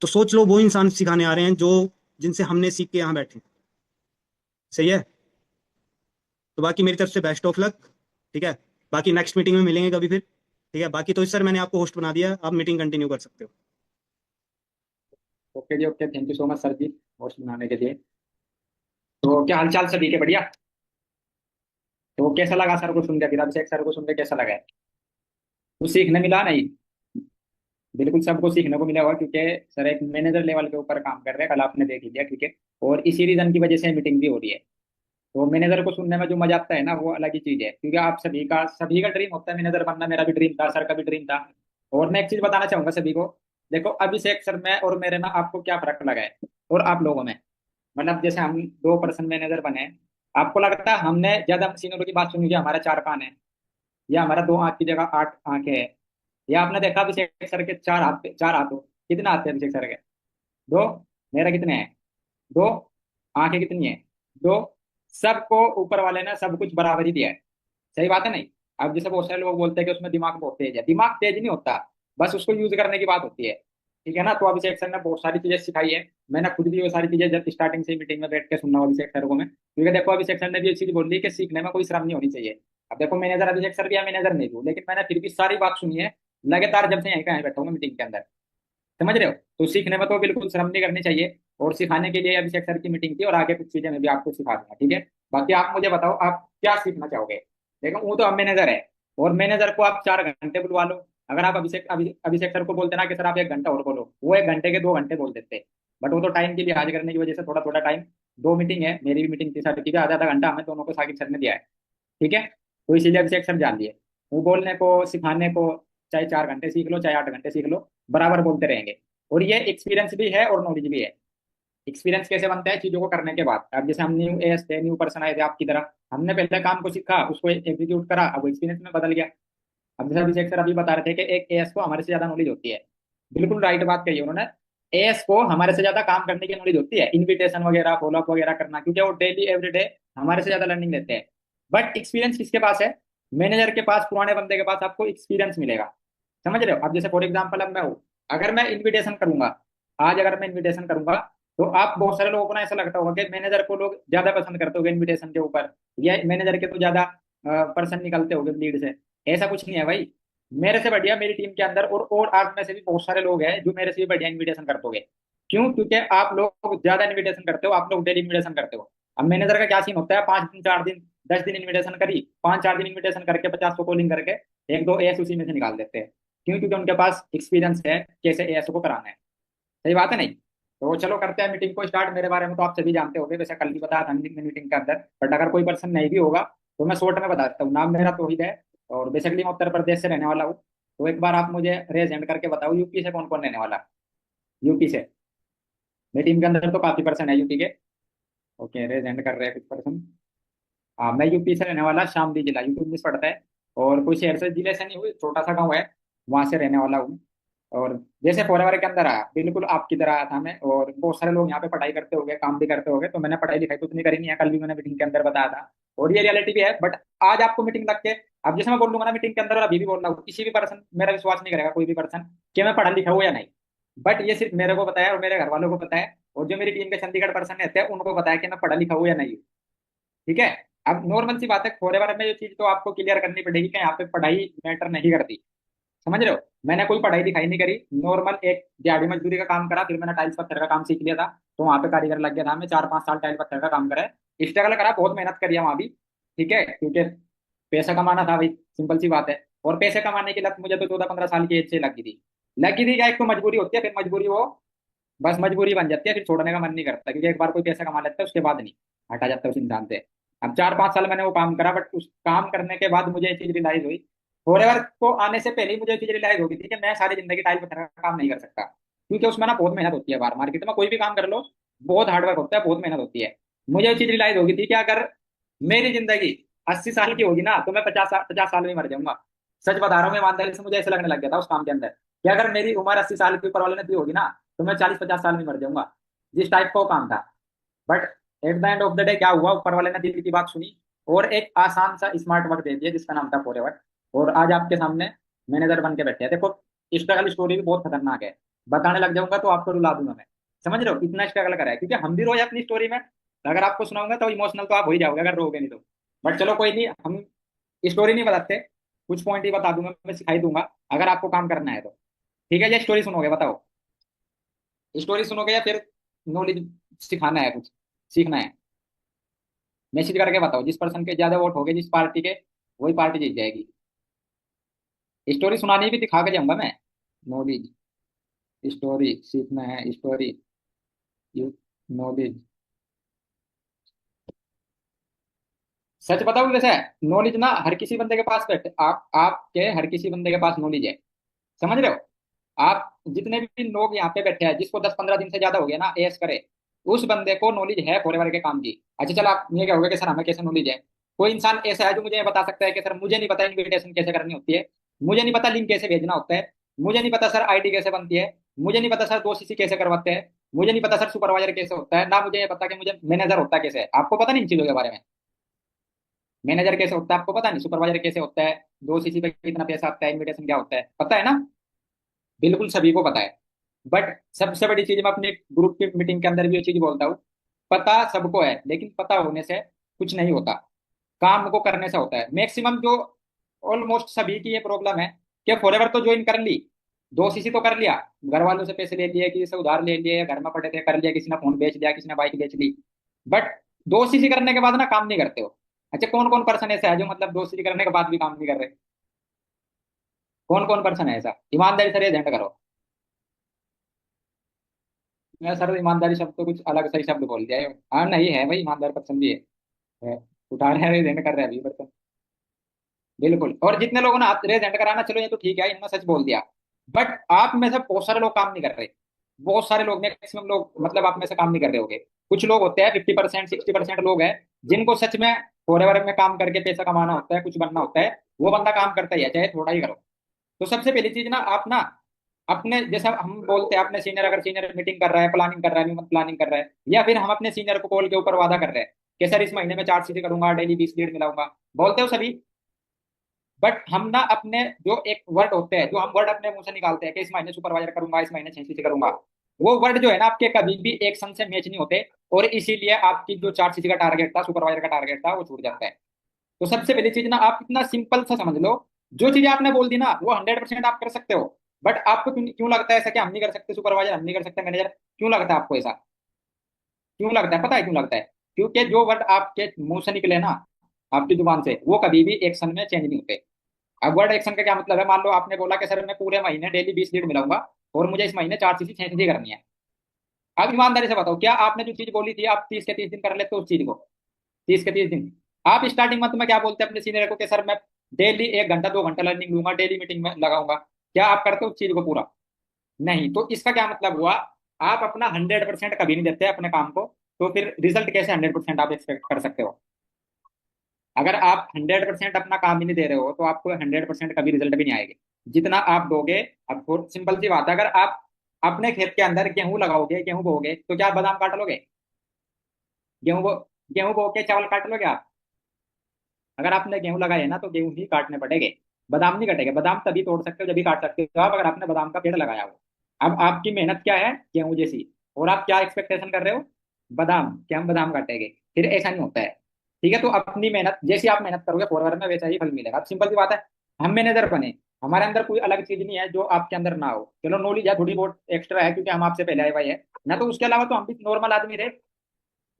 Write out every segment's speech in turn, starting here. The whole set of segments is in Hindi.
तो सोच लो वो इंसान सिखाने आ रहे हैं जो जिनसे हमने सीख के यहाँ बैठे हैं। सही है। तो बाकी मेरी तरफ से बेस्ट ऑफ लक। ठीक है। बाकी नेक्स्ट मीटिंग में मिलेंगे कभी फिर। ठीक है। बाकी तो सर मैंने आपको होस्ट बना दिया, आप मीटिंग कंटिन्यू कर सकते हो। ओके जी, okay, thank you so much sir जी, होस्ट बनाने के लिए। तो क्या हालचाल सभी के, बढ़िया? तो कैसा लगा सर को सुन के, फिर अभिषेक सर को सुन के कैसा लगा? कुछ सीखने मिला नहीं? बिल्कुल सबको सीखने को मिला होगा, क्योंकि सर एक मैनेजर लेवल के ऊपर काम कर रहे हैं, कल आपने देख लिया, ठीक है। और इसी रीजन की वजह से मीटिंग भी हो रही है। तो मैनेजर को सुनने में जो मजा आता है ना, वो अलग ही चीज है, क्योंकि आप सभी का ड्रीम होता है मैनेजर बनना। मेरा भी ड्रीम था, सर का भी ड्रीम था। और मैं एक चीज बताना चाहूंगा सभी को। देखो, अभिषेक सर में और मेरे में आपको क्या फर्क लगा है, और आप लोगों में। मतलब जैसे हम 2% मैनेजर बने, आपको लगता है हमने ज्यादा सीनियरों की बात सुनी कि हमारा 4 कान है, या हमारा 2 आंख की जगह 8 आंखें है? या आपने देखा अभिषेक सर के 4 हाथ, 4 हाथ हो? कितने हाथ थे अभिषेक सर के? 2। मेरा कितने हैं? 2। आंखें कितनी है? 2। सबको ऊपर वाले ने सब कुछ बराबर ही दिया है। सही बात है नहीं? अब जैसे बहुत सारे लोग बोलते हैं कि उसमें दिमाग बहुत तेज है, दिमाग तेज नहीं होता, बस उसको यूज करने की बात होती है। ठीक है ना? तो अभिषेक सर ने बहुत सारी चीजें सिखाई है। मैंने खुद भी वो सारी चीजें जब स्टार्टिंग से मीटिंग में बैठ के सुनना हूं अभिषेक सर को मैं, क्योंकि देखो अभिषेक सर ने भी ये चीज बोली कि सीखने में कोई शर्म नहीं होनी चाहिए। अब देखो, मैनेजर अभिषेक सर भी है, मैनेजर नहीं हूँ, लेकिन मैंने फिर भी सारी बात सुनी है लगातार, जब से यहीं का यहीं बैठा हूँ मीटिंग के अंदर। समझ रहे हो? तो सीखने में तो बिल्कुल शर्म नहीं करनी चाहिए। और सिखाने के लिए अभिषेक सर की मीटिंग थी, और आगे कुछ चीजें मैं भी आपको सिखा दूंगा, ठीक है। बाकी आप मुझे बताओ, आप क्या सीखना चाहोगे? देखो, वो तो अब मैनेजर है, और मैनेजर को आप 4 घंटे बुलवा लो। अगर आप अभिषेक सर को बोलते ना कि सर आप 1 घंटा और बोलो, वो 1 घंटे के 2 घंटे बोल देते। बट वो तो टाइम की लिहाज करने की वजह से थोड़ा थोड़ा टाइम। 2 मीटिंग है, मेरी भी मीटिंग थी सर, ठीक है, आधा आधा घंटा हमें दोनों को साकिब सर ने दिया है। ठीक है। तो इसीलिए अभिषेक सर जान लिए, वो बोलने को सिखाने को चाहे 4 घंटे सीख लो, चाहे 8 घंटे सीख लो, बराबर बोलते रहेंगे। और ये एक्सपीरियंस भी है और नॉलेज भी है। एक्सपीरियंस कैसे बनता है? चीजों को करने के बाद। अब जैसे हम न्यू एस थे, न्यू पर्सन आए थे आपकी तरह, हमने पहले काम को सीखा, उसको एग्जीक्यूट करा, अब वो एक्सपीरियंस में बदल गया। अब जैसे अभिषेक सर अभी बता रहे थे कि एक एएस को हमारे से ज्यादा नॉलेज होती है। बिल्कुल राइट बात कही उन्होंने। एएस को हमारे से ज्यादा काम करने की नॉलेज होती है, इन्विटेशन वगैरह, फॉलोअप वगैरह करना, क्योंकि वो डेली एवरीडे हमारे से ज्यादा लर्निंग लेते हैं। बट एक्सपीरियंस किसके पास है? मैनेजर के पास, पुराने बंदे के पास आपको एक्सपीरियंस मिलेगा। समझ रहे हो? अब जैसे फॉर एग्जाम्पल अब मैं हूँ, अगर मैं इन्विटेशन करूंगा, आज अगर मैं इन्विटेशन करूंगा, तो आप बहुत सारे लोगों को ना ऐसा लगता होगा कि मैनेजर को लोग ज्यादा पसंद करते होंगे इन्विटेशन के ऊपर, या मैनेजर के तो ज्यादा पर्सन निकलते होंगे लीड से। ऐसा कुछ नहीं है भाई। मेरे से बढ़िया मेरी टीम के अंदर और आप में से भी बहुत सारे लोग हैं जो मेरे से भी बढ़िया इन्विटेशन करते होंगे। क्यों? क्योंकि आप लोग ज्यादा इन्विटेशन करते हो, आप लोग डेली इन्विटेशन करते हो। अब मैनेजर का क्या सीन होता है? 5 दिन, 4 दिन, 10 दिन इन्विटेशन करी, 5 4 दिन इन्विटेशन करके 50 को कॉलिंग करके एक दो एएस उसी में से निकाल देते हैं। क्यों? क्योंकि उनके पास एक्सपीरियंस है कैसे एएस को कराना है। सही बात है नहीं? तो चलो करते हैं मीटिंग को स्टार्ट। मेरे बारे में तो आप सभी जानते होंगे, वैसे कल भी बताया था मीटिंग के अंदर। बट अगर कोई पर्सन नहीं भी होगा, तो मैं शॉर्ट में बता देता हूँ। नाम मेरा तौहीद है, और बेसिकली मैं उत्तर प्रदेश से रहने वाला हूँ। तो एक बार आप मुझे रेज हैंड करके बताओ, यूपी से कौन कौन रहने वाला? यूपी से मेरी टीम के अंदर तो काफी पर्सन है यूपी के। ओके, रेज हैंड कर रहे हैं कुछ पर्सन। हाँ, मैं यूपी से रहने वाला, शामली जिला यूपी में पड़ता है। और कोई शहर से, जिले से नहीं हुई, छोटा सा गाँव है, वहां से रहने वाला हूँ। और जैसे फॉरएवर के अंदर आया, बिल्कुल आपकी तरह आया था मैं। और बहुत सारे लोग यहाँ पे पढ़ाई करते होंगे, काम भी करते होंगे, तो मैंने पढ़ाई लिखाई तो उतनी करी नहीं है, कल भी मैंने मीटिंग के अंदर बताया था। और ये रियलिटी भी है। बट आज आपको मीटिंग लग के, अब जैसे मैं बोल लूंगा ना मीटिंग के अंदर, और अभी भी बोल रहा हूँ, किसी भी पर्सन मेरा विश्वास नहीं करेगा, कोई भी पर्सन, कि मैं पढ़ा लिखा हूँ या नहीं। बट ये सिर्फ मेरे को पता है, और मेरे घर वालों को पता है, और जो मेरी टीम के चंडीगढ़ पर्सन रहते हैं उनको पता है कि मैं पढ़ा लिखा हूँ या नहीं। ठीक है। अब नॉर्मल सी बात है, फॉरएवर में ये चीज तो आपको क्लियर करनी पड़ेगी कि यहाँ पे पढ़ाई मैटर नहीं करती। समझ रहे हो? मैंने कोई पढ़ाई लिखाई नहीं करी, नॉर्मल एक दिहाड़ी मजदूरी का काम करा, फिर मैंने टाइल्स पत्थर का काम सीख लिया था। तो वहां पे कारीगर लग गया था, मैं 4 5 साल टाइल पत्थर का काम करा, स्ट्रगल करा, बहुत मेहनत करी है वहां भी। ठीक है, क्योंकि पैसा कमाना था भाई, सिंपल सी बात है। और पैसे कमाने की लत मुझे तो 14 15 साल की एज से लगी थी। लगी थी क्या? एक तो मजबूरी होती है, फिर मजबूरी वो बस मजबूरी बन जाती है, फिर छोड़ने का मन नहीं करता, क्योंकि एक बार कोई पैसा कमा लेता है उसके बाद नहीं हटा जाता उस इंसान से। अब 4 5 साल मैंने वो काम करा, बट उस काम करने के बाद मुझे ये चीज रियलाइज हुई। फॉरएवर को आने से पहले ही मुझे ये चीज रियलाइज हो गई थी कि मैं सारी जिंदगी टाइल पत्थर का काम नहीं कर सकता, क्योंकि उसमें ना बहुत मेहनत होती है। बाहर मार्केट में कोई भी काम कर लो, बहुत हार्डवर्क होता है, बहुत मेहनत होती है। मुझे ये चीज रियलाइज हो गई थी कि अगर मेरी जिंदगी 80 साल की होगी ना, तो मैं 50 साल में मर जाऊंगा। सच बता रहा हूँ मैं, ईमानदारी से मुझे ऐसे लगने लग गया था उस काम के अंदर, कि अगर मेरी उम्र 80 साल के ऊपर वाले ने दी होगी ना, तो मैं 40 50 साल में मर जाऊंगा। जिस टाइप का वो काम था। But at the end of the day क्या हुआ? ऊपर वाले ने दिल की बात सुनी, और एक आसान सा स्मार्ट वर्क दे दिया जिसका नाम था फॉरएवर। और आज आपके सामने मैनेजर बन के बैठे हैं। देखो, स्ट्रगल स्टोरी भी बहुत खतरनाक है। बताने लग जाऊंगा तो आपको रुला दूंगा मैं। समझ रहे हो इतना स्ट्रगल करा है, क्योंकि हम भी रोए अपनी स्टोरी में। अगर आपको सुनाऊंगा तो इमोशनल तो आप हो ही जाओगे अगर रोगे नहीं तो। बट चलो कोई नहीं, हम स्टोरी नहीं बताते, कुछ पॉइंट ही बता दूंगा, मैं सिखाई दूंगा, अगर आपको काम करना है तो। ठीक है, ये स्टोरी सुनोगे बताओ? स्टोरी सुनोगे या फिर नॉलेज सिखाना है, कुछ सीखना है? मैसेज करके बताओ, जिस पर्सन के ज्यादा वोट हो गए जिस पार्टी के, वही पार्टी जीत जाएगी। स्टोरी सुनानी भी दिखा के जाऊंगा मैं। नॉलेज, स्टोरी सीखना है, स्टोरी, नॉलेज। सच बताऊं वैसे, नॉलेज ना हर किसी बंदे के पास बैठे, आप आपके हर किसी बंदे के पास नॉलेज है। समझ रहे हो? आप जितने भी लोग यहाँ पे बैठे हैं, जिसको 10-15 दिन से ज्यादा हो गया ना एएस करे, उस बंदे को नॉलेज है फॉरएवर के काम की। अच्छा चलो, आप ये कहोगे कि सर हमें कैसे नॉलेज है? कोई इंसान ऐसा है जो मुझे ये बता सकता है कि सर मुझे नहीं पता इनविटेशन कैसे करनी होती है, मुझे नहीं पता लिंक कैसे भेजना होता है, मुझे नहीं पता सर आईडी कैसे बनती है, मुझे नहीं पता सर 2 सीसी कैसे करवाते हैं, मुझे नहीं पता सर सुपरवाइजर कैसे होता है, ना मुझे ये पता कि मुझे मैनेजर होता कैसे है। आपको पता नहीं इन चीजों के बारे में? मैनेजर कैसे होता है आपको पता नहीं, सुपरवाइजर कैसे होता है, 2 सीसी पे कितना पैसा आता है, इनविटेशन क्या होता है, पता है ना? बिल्कुल सभी को पता है। बट सबसे बड़ी चीज मैं अपने ग्रुप की मीटिंग के अंदर भी ये चीज बोलता हूँ, पता सबको है लेकिन पता होने से कुछ नहीं होता, काम को करने से होता है। मैक्सिमम जो, ऑलमोस्ट सभी की ये प्रॉब्लम है कि फॉरएवर तो ज्वाइन कर ली, 2 सीसी तो कर लिया, घर वालों से पैसे ले लिए, किसी से उधार ले लिए, घर में पड़े थे कर लिया, किसी ने फोन बेच दिया, किसी ने बाइक बेच ली, बट 2 सीसी करने के बाद ना काम नहीं करते हो। अच्छा कौन कौन पर्सन ऐसा है जो मतलब 2 सीसी करने के बाद भी काम नहीं कर रहे? कौन कौन पर्सन है ऐसा? ईमानदारी से रेज हैंड करो। मैं सर ईमानदारी शब्द तो कुछ अलग सही शब्द बोल दिया है। हाँ नहीं है भाई, ईमानदार पर्सन भी है। उठा रहे हैं, रेज हैंड कर रहे हैं अभी पर्सन। बिल्कुल, और जितने लोगों ने हाथ रेज हैंड कराना, चलो ये तो ठीक है, इन्होंने सच बोल दिया। बट आप में से बहुत सारे लोग काम नहीं कर रहे, बहुत सारे लोग, मैक्सिमम लोग, मतलब आप में से काम नहीं कर रहे होगे। कुछ लोग होते हैं, 50% 60% लोग हैं जिनको सच में फॉरएवर में काम करके पैसा कमाना होता है, कुछ बनना होता है, वो बंदा काम करता ही है चाहे थोड़ा ही करो। तो सबसे पहली चीज ना, आप ना अपने, जैसे हम बोलते हैं अपने सीनियर, अगर सीनियर मीटिंग कर रहा है, प्लानिंग कर रहा है, न्यू प्लानिंग कर रहा है, या फिर हम अपने सीनियर को कॉल के ऊपर वादा कर रहे हैं कि सर इस महीने में 4 सीटें करूंगा, डेली 20 लीड मिलाऊंगा, बोलते हो सभी। बट हम ना अपने जो एक वर्ड होते हैं, जो हम वर्ड अपने मुंह से निकालते हैं कि इस महीने सुपरवाइजर करूंगा, इस महीने 6 सीटें करूंगा, वो वर्ड जो है ना आपके कभी भी एक सन से मैच नहीं होते, और इसीलिए आपकी जो 4 सीटें का टारगेट था, सुपरवाइजर का टारगेट था, वो छूट जाता है। तो सबसे पहली चीज ना, आप इतना सिंपल सा समझ लो, जो चीजें आपने बोल दी ना वो 100% आप कर सकते हो। बट आपको क्यों क्यों लगता है ऐसा कि हम नहीं कर सकते, सुपरवाइजर हम नहीं कर सकते, मैनेजर क्यों लगता है आपको ऐसा? क्यों लगता है पता है क्यों लगता है? क्योंकि जो वर्ड आपके मुंह से निकले ना, आपकी जुबान से, वो कभी भी एक्शन में चेंज नहीं होते। अब वर्ड एक्शन का क्या मतलब है? मान लो आपने बोला कि सर मैं पूरे महीने डेली 20 लीड मिलाऊंगा, और मुझे इस महीने 4 सीसी 6 सीसी करनी है। अब ईमानदारी से बताओ, क्या आपने जो चीज बोली थी आप 30 के 30 दिन कर लेते हो उस चीज को? 30 के 30 दिन। आप स्टार्टिंग मंथ में क्या बोलते हैं अपने सीनियर को कि सर मैं डेली 1 घंटा 2 घंटा लर्निंग लूंगा, डेली मीटिंग में लगाऊंगा, क्या आप करते हो उस चीज को पूरा? नहीं। तो इसका क्या मतलब हुआ? आप अपना 100% कभी नहीं देते अपने काम को, तो फिर रिजल्ट कैसे 100% आप एक्सपेक्ट कर सकते हो? अगर आप 100% अपना काम ही नहीं दे रहे हो तो आपको 100% कभी रिजल्ट भी नहीं आएगी, जितना आप दोगे। अब बहुत सिंपल सी बात है, अगर आप अपने खेत के अंदर गेहूं लगाओगे, गेहूं बोओगे, तो क्या आप बादाम काट लोगे? गेहूं बो गेहूं बो के चावल काट लोगे आप? अगर आपने गेहूं लगाए है ना तो गेहूं ही काटने पड़ेंगे, बादाम नहीं कटेगा। बादाम तभी तोड़ सकते हो, जब भी काट सकते हो आप, अगर आपने बादाम का पेड़ लगाया हो। अब आपकी मेहनत क्या है? गेहूं जैसी। और आप क्या एक्सपेक्टेशन कर रहे हो? बादाम, क्या हम बादाम काटेंगे? फिर ऐसा नहीं होता है। ठीक है, तो अपनी मेहनत जैसी आप मेहनत करोगे फॉरवर्ड में वैसा ही फल मिलेगा। अब सिंपल सी बात है, हम मैनेजर बने, हमारे अंदर कोई अलग चीज नहीं है जो आपके अंदर ना हो। चलो नॉलेज है थोड़ी बहुत एक्स्ट्रा है क्योंकि हम आपसे पहले आए हुए हैं ना, तो उसके अलावा तो हम भी नॉर्मल आदमी रहे।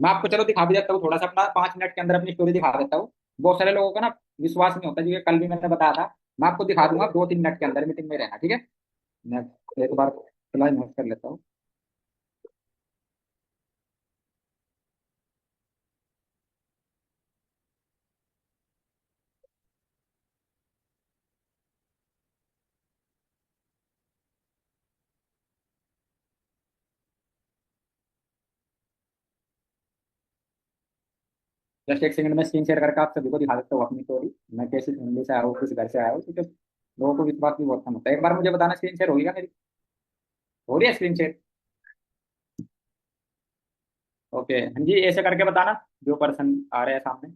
मैं आपको चलो दिखा भी देता हूँ थोड़ा सा, अपना 5 मिनट के अंदर अपनी स्टोरी दिखा देता हूँ। बहुत सारे लोगों को ना विश्वास नहीं होता, जी कल भी मैंने बताया था। मैं आपको दिखा दूंगा 2-3 मिनट के अंदर, मीटिंग में रहना, ठीक है? मैं एक बार स्लाइड नोट कर लेता हूँ। जस्ट एक सेकंड में स्क्रीन शेयर करके आप सभी को दिखा देता हूँ अपनी स्टोरी, मैं कैसी फैमिली से आया हूँ, किस घर से आया हूँ, क्योंकि लोगों को विश्वास भी बहुत कम होता है। एक बार मुझे बताना, स्क्रीन शेयर होगी क्या मेरी? हो रही है स्क्रीन शेयर? ओके हाँ जी, ऐसे करके बताना जो पर्सन आ रहे हैं सामने।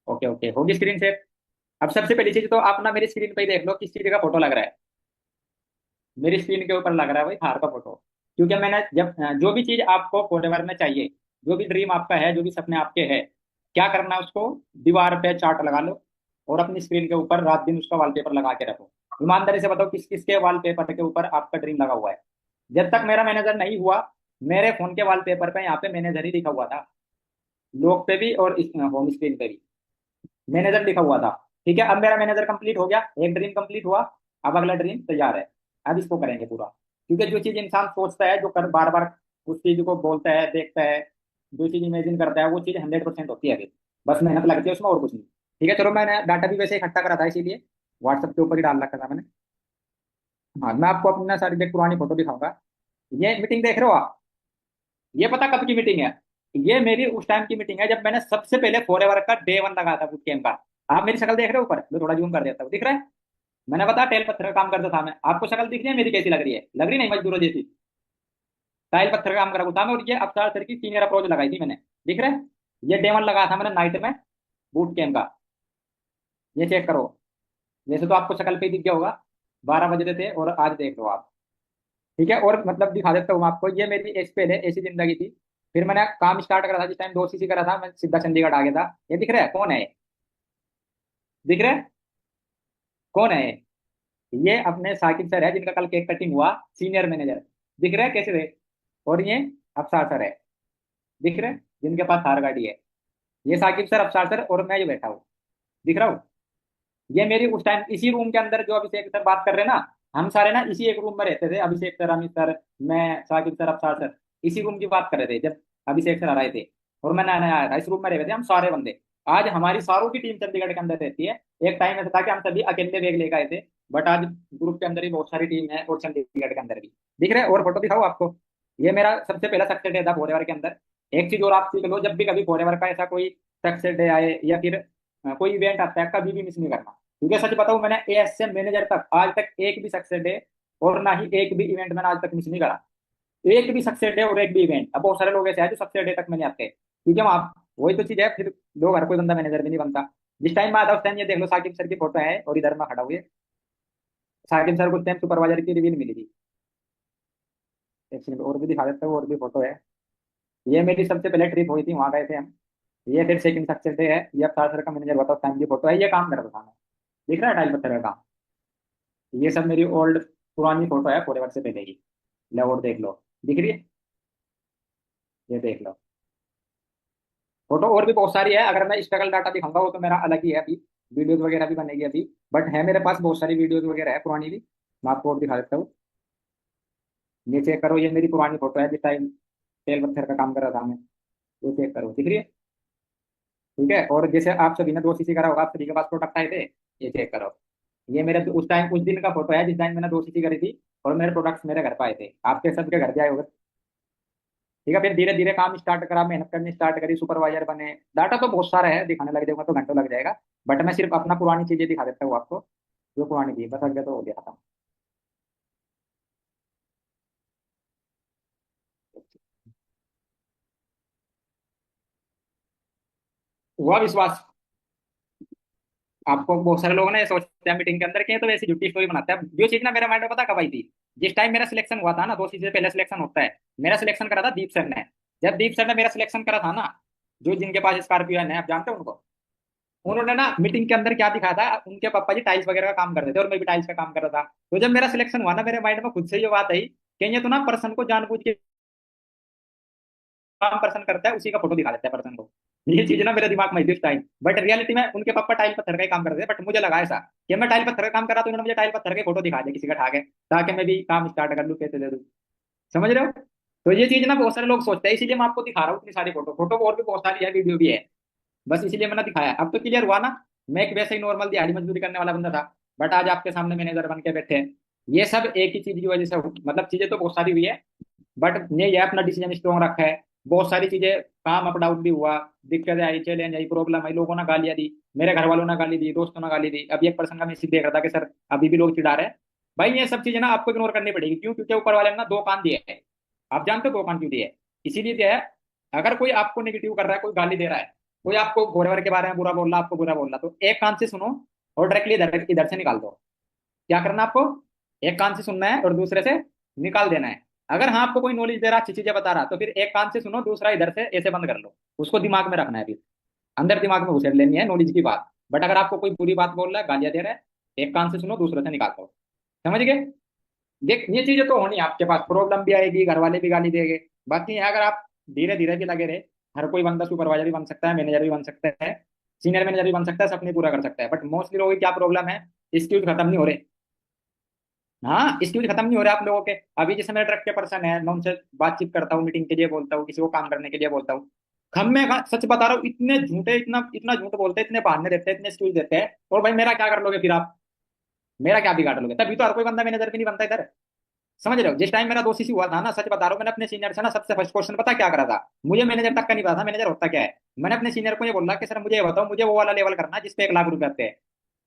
ओके ओके, होगी स्क्रीन शेयर। अब सबसे पहली चीज तो आप ना मेरी स्क्रीन पे ही देख लो किस चीज का फोटो लग रहा है। मेरी स्क्रीन के ऊपर लग रहा है वही थार का फोटो। क्योंकि मैंने जब जो भी चीज आपको फॉरएवर में चाहिए, जो भी ड्रीम आपका है, जो भी सपने आपके हैं, क्या करना है उसको दीवार पे चार्ट लगा लो और अपनी स्क्रीन के ऊपर रात दिन उसका वॉलपेपर लगा के रखो। ईमानदारी से बताओ किस किसके वॉलपेपर के ऊपर आपका ड्रीम लगा हुआ है? जब तक मेरा मैनेजर नहीं हुआ, मेरे फोन के वॉलपेपर पे यहाँ पे मैनेजर ही लिखा हुआ था, लॉक पे भी और होम स्क्रीन पे भी मैनेजर लिखा हुआ था। ठीक है, अब मेरा मैनेजर कंप्लीट हो गया, एक ड्रीम कंप्लीट हुआ, अब अगला ड्रीम तैयार है, अब इसको करेंगे पूरा। क्योंकि जो चीज इंसान सोचता है, जो कर बार बार उस चीज को बोलता है, देखता है, जो चीज इमेजिन करता है, वो चीज 100% होती है फिर। बस मेहनत लगती है उसमें और कुछ नहीं। ठीक है, चलो मैंने डाटा भी वैसे इकट्ठा करा था, इसीलिए व्हाट्सएप के ऊपर ही डाल रखा था मैंने। हाँ, मैं आपको अपनी ना सारी देख पुरानी फोटो दिखाऊंगा। ये मीटिंग देख रहे हो आप? ये पता कब की मीटिंग है? ये मेरी उस टाइम की मीटिंग है जब मैंने सबसे पहले फॉरएवर का डे 1 लगाया था बूट कैंप का। आप मेरी शक्ल देख रहे हो ऊपर? मैं थोड़ा जूम कर देता हूँ, दिख रहा है? मैंने बता टेल पत्थर का काम करता था मैं। आपको शक्ल दिख रही है मेरी? कैसी लग रही है? लग रही नहीं मजदूरों जैसी? टाइल पत्थर का काम करा था मैं, और ये अवतार सर की सीनियर अप्रोच लगाई थी मैंने। दिख रहा है? ये डे 1 लगाया था मैंने नाइट में बूट कैंप का। ये चेक करो। वैसे तो आपको शक्ल पे ही दिख गया होगा, 12 बज रहे थे, और आज देख लो आप। ठीक है, और मतलब दिखा देता हूँ मैं आपको। ये मेरी ऐसी पहले ऐसी जिंदगी थी। फिर मैंने काम स्टार्ट करा था जिस टाइम 2 सीसी करा था, मैं सीधा चंडीगढ़ आ गया था। ये दिख रहा है? कौन है ये? दिख रहा है? कौन है ये अपने साकिब सर है, जिनका कल केक कटिंग हुआ, सीनियर मैनेजर। दिख रहा है कैसे थे? और ये अफसार सर है, दिख रहे हैं, जिनके पास थार गाड़ी है। ये साकिब सर, अफसार सर, और मैं जो बैठा हूँ, दिख रहा हूँ? ये मेरी उस टाइम इसी रूम के अंदर, जो अभिषेक सर बात कर रहे हैं ना, हम सारे ना इसी एक रूम में रहते थे। अभिषेक सर, अमित सर, मैं, साकिब सर, अफसार सर, इसी रूम की बात कर रहे थे जब अभिषेक सर आ रहे थे। और मैं नया नया आया था, इस रूम में रह थे हम सारे बंदे। आज हमारी सारों की टीम चंडीगढ़ के अंदर रहती है। एक टाइम ऐसा था कि हम सभी अकेले बैग लेकर आए थे, बट आज ग्रुप के अंदर ही बहुत सारी टीम है, और चंडीगढ़ के अंदर भी। दिख रहे हैं? और फोटो दिखाओ आपको। ये मेरा सबसे पहला सक्सेस डे था फॉरएवर के अंदर। एक चीज और आप सीख लो, जब भी कभी फॉरएवर का ऐसा कोई सक्सेस डे आए या फिर कोई इवेंट आता है, कभी भी मिस नहीं करना। क्योंकि सच बताऊं, मैंने एएसएम मैनेजर तक आज तक एक भी सक्सेस डे और ना ही एक भी इवेंट मैंने आज तक मिस नहीं करा। एक भी सक्सेस डे और एक भी इवेंट। अब बहुत सारे लोग ऐसे हैं जो सक्सेस डे तक मैंने आते हैं, क्योंकि वहाँ वही तो चीज है, फिर लोग, हर कोई बंदा मैनेजर भी नहीं बनता। जिस टाइम में आता उस टाइम ये देख लो, साकिब सर की फोटो है और इधर में खड़ा हुए साकिब सर को उस टाइम सुपरवाइजर की रिवील मिली थी। एक सेकंड और भी दिखा देता हूँ, और भी फोटो है। ये मेरी सबसे पहले ट्रिप हुई थी, वहां गए थे हम। ये फिर सेकंड सक्सेस डे है। ये अवतार सर का मैनेजर बताओ, उस टाइम की फोटो है, ये काम कर रहा था मैं। दिख रहा है टाइल पत्थर का काम? ये सब मेरी ओल्ड पुरानी फोटो है फॉरएवर से पहले की। लो और देख लो, दिख रही है? ये देख लो फोटो। और भी बहुत सारी है, अगर मैं स्ट्रगल डाटा दिखाऊंगा वो तो मेरा अलग ही है अभी। वीडियोज वगैरह भी बनेगी अभी, बट है मेरे पास बहुत सारी वीडियोज वगैरह है पुरानी भी। मैं आपको और दिखा देता हूँ। ये चेक करो, ये मेरी पुरानी फोटो है जिस टाइम तेल पत्थर का काम कर रहा था मैं। ये चेक करो, दिख रही है? ठीक है, और जैसे आप सभी ने 2 सीसी करा होगा, आप सभी के पास प्रोडक्ट आए थे। ये चेक करो, ये मेरे उस टाइम उस दिन का फोटो है जिस टाइम मैंने 2 सीसी करी थी, और मेरे प्रोडक्ट्स मेरे घर पे आए थे। आपके सबके घर पे आए होंगे। ठीक है, फिर धीरे धीरे काम स्टार्ट करा, मेहनत करनी स्टार्ट करी, सुपरवाइजर बने। डाटा तो बहुत सारा है, दिखाने लग जाऊंगा तो घंटों लग जाएगा। बट मैं सिर्फ अपना पुरानी चीजें दिखा देता हूँ आपको, जो पुरानी थी, बस आगे तो हो गया था। हुआ विश्वास? आपको बहुत सारे लोग ना ये सोचते हैं मीटिंग के अंदर कि ये तो वैसी झूठी स्टोरी बनाता है। जो चीज ना मेरे माइंड में पता कब आई थी, जिस टाइम मेरा सिलेक्शन हुआ था ना, 2 चीजें पहले सिलेक्शन होता है। मेरा सिलेक्शन करा था दीप सर ने। जब दीप सर ने मेरा सिलेक्शन करा था ना, जो जिनके पास स्कॉर्पियो है, आप जानते हो उनको? उन्होंने ना मीटिंग के अंदर क्या दिखाया था, उनके पापा जी टाइल्स वगैरह का काम करते थे, और मैं भी टाइल्स का काम कर रहा था। तो जब मेरा सिलेक्शन हुआ ना, मेरे माइंड में खुद से ये बात आई कि ये तो ना पर्सन को जानबूझ के काम पर्सन करता है, उसी का फोटो दिखा देता है पर्सन को। ये चीज ना मेरे दिमाग में थी उस टाइम, बट रियलिटी में उनके पापा टाइल पत्थर का ही काम करते थे। बट मुझे लगा ऐसा कि मैं टाइल पत्थर का काम कर रहा, तो उन्होंने मुझे टाइल पत्थर के फोटो दिखा दिया किसी का ठा के, ताकि मैं भी काम स्टार्ट कर लूँ, पैसे दे दूँ। समझ रहे हो? तो ये चीज ना बहुत सारे लोग सोचते हैं, इसीलिए मैं आपको दिखा रहा हूँ इतनी सारी फोटो। फोटो और भी बहुत सारी है, वीडियो भी है, बस इसीलिए मैंने दिखाया। अब तो क्लियर हुआ ना? मैं एक वैसे ही नॉर्मल दिहाड़ी मजदूरी करने वाला बंदा था, बट आज आपके सामने मैनेजर बन के बैठे हैं। ये सब एक ही चीज की वजह से मतलब चीजें तो बहुत सारी हुई है, बट ये अपना डिसीजन स्ट्रॉन्ग रखा है। बहुत सारी चीजें, काम अप डाउन भी हुआ, दिक्कतें आई, चैलेंज आई, प्रॉब्लम आई, लोगों ने गालियां दी, मेरे घर वालों ने गाली दी, दोस्तों ने गाली दी। अभी एक पर्सन का मैसेज देख रहा था कि सर अभी भी लोग चिढ़ा रहे हैं। भाई ये सब चीजें ना आपको इग्नोर करनी पड़ेगी। क्यों? क्योंकि ऊपर वाले ने ना 2 कान दिए हैं। आप जानते हो 2 कान क्यों दिए हैं? इसीलिए दिया है, अगर कोई आपको नेगेटिव कर रहा है, कोई गाली दे रहा है, कोई आपको घोड़ेवर के बारे में बुरा बोल रहा, आपको बुरा बोल रहा, तो एक कान से सुनो और डायरेक्टली इधर इधर से निकाल दो। क्या करना आपको? एक कान से सुनना है और दूसरे से निकाल देना है। अगर हाँ आपको कोई नॉलेज दे रहा, अच्छी चीजें बता रहा, तो फिर एक कान से सुनो, दूसरा इधर से ऐसे बंद कर लो, उसको दिमाग में रखना है, फिर अंदर दिमाग में घुसेड़ लेनी है नॉलेज की बात। बट अगर आपको कोई बुरी बात बोल रहा है, गालियां दे रहा है, एक कान से सुनो, दूसरे से निकाल दो। समझ गए? देख ये चीजें तो होनी, आपके पास प्रॉब्लम भी आएगी, घर वाले भी गाली देंगे। बाकी अगर आप धीरे धीरे भी लगे रहे, हर कोई बंदा सुपरवाइजर भी बन सकता है, मैनेजर भी बन सकता है, सीनियर मैनेजर भी बन सकता है, सपने पूरा कर सकता है। बट मोस्टली लोगों की क्या प्रॉब्लम है, स्किल्स खत्म नहीं हो रहे। हाँ, स्किल्स खत्म नहीं हो रहे आप लोगों के। अभी जैसे मेरे ट्रक के पर्सन है, मैं उनसे बातचीत करता हूँ, मीटिंग के लिए बोलता हूँ, किसी को काम करने के लिए बोलता हूँ, खम्मे का सच बता रहा हूँ, इतने झूठे, इतना इतना झूठ बोलते हैं, इतने बहाने देते हैं, इतने एक्सक्यूज देते हैं। और भाई मेरा क्या कर लोगे फिर आप? मेरा क्या बिगाड़ लोगे? तभी तो हर कोई बंदा मैनेजर भी नहीं बनता इधर। समझ रहे हो? जिस टाइम मेरा 2 CC हुआ था ना, सच बता रहा हूँ, मैंने अपने सीनियर से ना सबसे फर्स्ट क्वेश्चन पता क्या करा था? मुझे मैनेजर तक का नहीं पता था मैनेजर होता क्या है। मैंने अपने सीनियर को ये बोला कि सर मुझे ये बताओ, मुझे वो वाला लेवल करना है जिसपे 1 लाख रुपए आते हैं।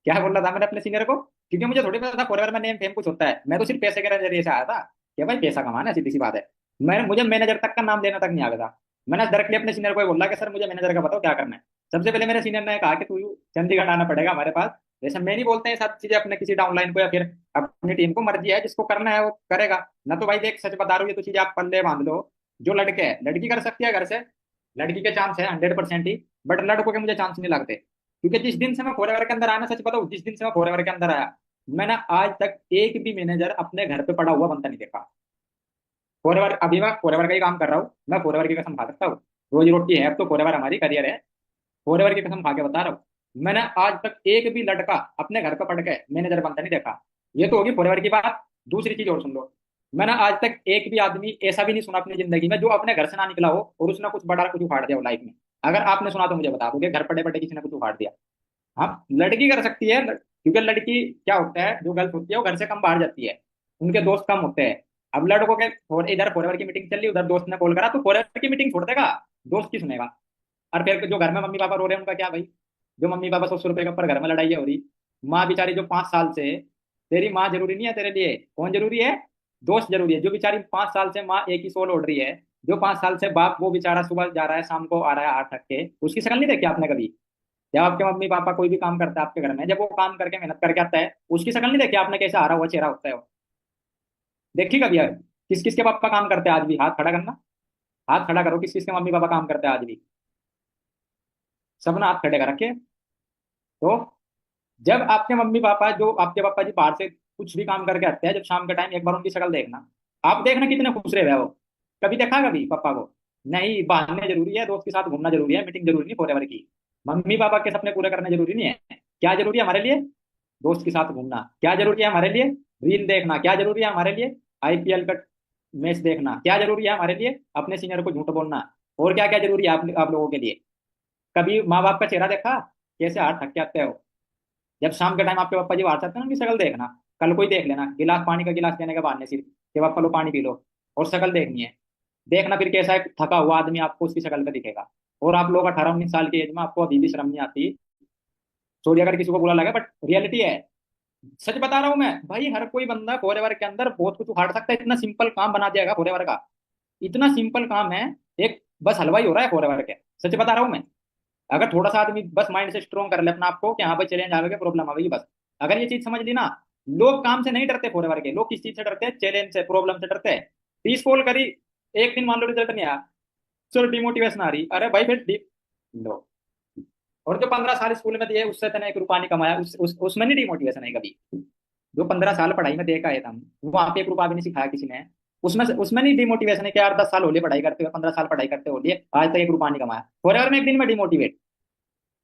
क्या बोल रहा था मैंने अपने सीनियर को? क्योंकि मुझे थोड़ी पता था फॉरएवर में नेम फेम कुछ होता है, मैं तो सिर्फ पैसे के जरिए से आया था कि भाई पैसा कमाना है, सीधी सी बात है। मैं मुझे मैनेजर तक का नाम लेना तक नहीं आता था। मैंने डायरेक्टली अपने सीनियर को ये बोला कि सर मुझे मैनेजर का बताओ क्या करना है। सबसे पहले मेरे सीनियर ने कहा कि तू चंडीगढ़ आना पड़ेगा हमारे पास। जैसे मैं नहीं बोलते हैं सब चीजें अपने किसी डाउनलाइन को या फिर अपनी टीम को, मर्जी है जिसको करना है वो करेगा। ना तो भाई देख, सच बता रहा हूँ, ये तो चीजें आप पल्ले बांध लो। जो लड़के हैं, लड़की कर सकती है घर से, लड़की के चांस है 100% ही, बट लड़कों के मुझे चांस नहीं लगते। क्योंकि जिस दिन से मैं फॉरएवर के अंदर आया ना, सच बताऊं, जिस दिन से मैं फॉरएवर के अंदर आया, मैंने आज तक एक भी मैनेजर अपने घर पे पड़ा हुआ बनता नहीं देखा। फॉरएवर, अभी मैं फॉरएवर का ही काम कर रहा हूँ, मैं फॉरएवर की कसम खा सकता हूँ। रोजी रोटी है, अब तो फॉरएवर हमारी करियर है। फॉरएवर की कसम खा के बता रहा हूँ, मैंने आज तक एक भी लड़का अपने घर पे पढ़ के मैनेजर बनता नहीं देखा। ये तो होगी फॉरएवर की बात। दूसरी चीज और सुन लो, मैंने आज तक एक भी आदमी ऐसा भी नहीं सुना अपनी जिंदगी में जो अपने घर से ना निकला हो और उसने कुछ बड़ा कुछ उखाड़ दिया हो लाइफ में। अगर आपने सुना तो मुझे बता दोगे, घर पड़े पड़े किसी ने कुछ उखाड़ दिया। हाँ, लड़की कर सकती है, क्योंकि लड़की क्या होता है, जो गर्ल्स होती है वो घर से कम बाहर जाती है, उनके दोस्त कम होते हैं। अब लड़कों के इधर फॉरएवर की मीटिंग चल रही, उधर दोस्त ने कॉल करा, तो फॉरएवर की मीटिंग छोड़ देगा, दोस्त की सुनेगा। और फिर जो घर में मम्मी पापा रो रहे हैं उनका क्या भाई? जो मम्मी पापा 100 रुपए के ऊपर घर में लड़ाई हो रही, माँ बेचारी जो 5 साल से, तेरी माँ जरूरी नहीं है तेरे लिए, कौन जरूरी है? दोस्त जरूरी है। जो बेचारी 5 साल से माँ एक ही सोल ओढ़ रही है, जो 5 साल से बाप वो बेचारा सुबह जा रहा है शाम को आ रहा है 8 थक के, उसकी शक्ल नहीं देखी आपने कभी? जब आपके मम्मी पापा कोई भी काम करता है आपके घर में, जब वो काम करके मेहनत करके आता है, उसकी शक्ल नहीं देखी आपने, कैसा हारा हुआ चेहरा होता है वो? देखी कभी यार? किस किस के पापा काम करते हैं आज भी? हाथ खड़ा करना, हाथ खड़ा करो, किस किस के मम्मी पापा काम करते हैं आज भी? सब ना हाथ खड़े कर रखे। तो जब आपके मम्मी पापा, जो आपके पापा जी बाहर से कुछ भी काम करके आते हैं, जब शाम के टाइम एक बार उनकी शक्ल देखना, आप देखना कितने खुश रहे हुए हैं वो। कभी देखा कभी पापा को? नहीं, बहाने जरूरी है, दोस्त के साथ घूमना जरूरी है, मीटिंग जरूरी नहीं फॉरएवर की। मम्मी पापा के सपने पूरे करने जरूरी नहीं है। क्या जरूरी है हमारे लिए? दोस्त के साथ घूमना। क्या जरूरी है हमारे लिए? रील देखना। क्या जरूरी है हमारे लिए? आईपीएल का मैच देखना। क्या जरूरी है हमारे लिए? अपने सीनियर को झूठ बोलना। और क्या क्या जरूरी है आप लोगों के लिए? कभी माँ बाप का चेहरा देखा, कैसे हाथ थक के आते हो? जब शाम के टाइम आपके पापा जी बाहर से आते हैं ना, उनकी शक्ल देखना। कल को ही देख लेना, गिलास पानी का गिलास देने के बहाने सिर्फ कि पापा लो पानी पी लो, और शक्ल देखनी है। देखना फिर कैसा एक थका हुआ आदमी आपको उसकी शक्ल पे दिखेगा। और आप लोग 18-19 साल की एज में आपको अभी भी शर्म नहीं आती। सॉरी अगर किसी को बुरा लगा, बट रियलिटी है। सच बता रहा हूँ मैं भाई, हर कोई बंदा फॉरएवर के अंदर बहुत कुछ उखाड़ सकता है, इतना सिंपल काम बना दिया फॉरएवर का। इतना सिंपल काम है, एक बस हलवाई हो रहा है फॉरएवर के। सच बता रहा हूँ मैं। अगर थोड़ा सा आदमी बस माइंड से स्ट्रॉन्ग कर ले अपना आपको कि हाँ भाई चैलेंज आवेगा, प्रॉब्लम आवेगी, बस अगर ये चीज समझ ली ना। लोग काम से नहीं डरते फॉरएवर के, लोग किस चीज से डरते हैं? चैलेंज से, प्रॉब्लम से डरते हैं। 30 कॉल करी, एक दिन मान लो रिजल्ट नहीं आया, चलो डिमोटिवेशन आ रही, अरे भाई फिर लो। और जो 15 साल स्कूल में दिए उससे तने 1 रुपया नहीं कमाया, उसमें नहीं डिमोटिवेशन है कभी? जो 15 साल पढ़ाई में देखा है हम, वहां पे 1 रुपया भी नहीं सिखाया किसी ने, उसमें नहीं डिमोटिवेशन है कि यार 10 साल हो लिए पढ़ाई करते हुए, 15 साल पढ़ाई करते हो लिए, आज तक 1 रुपया नहीं कमाया? फॉरएवर में एक दिन में डिमोटिवेट।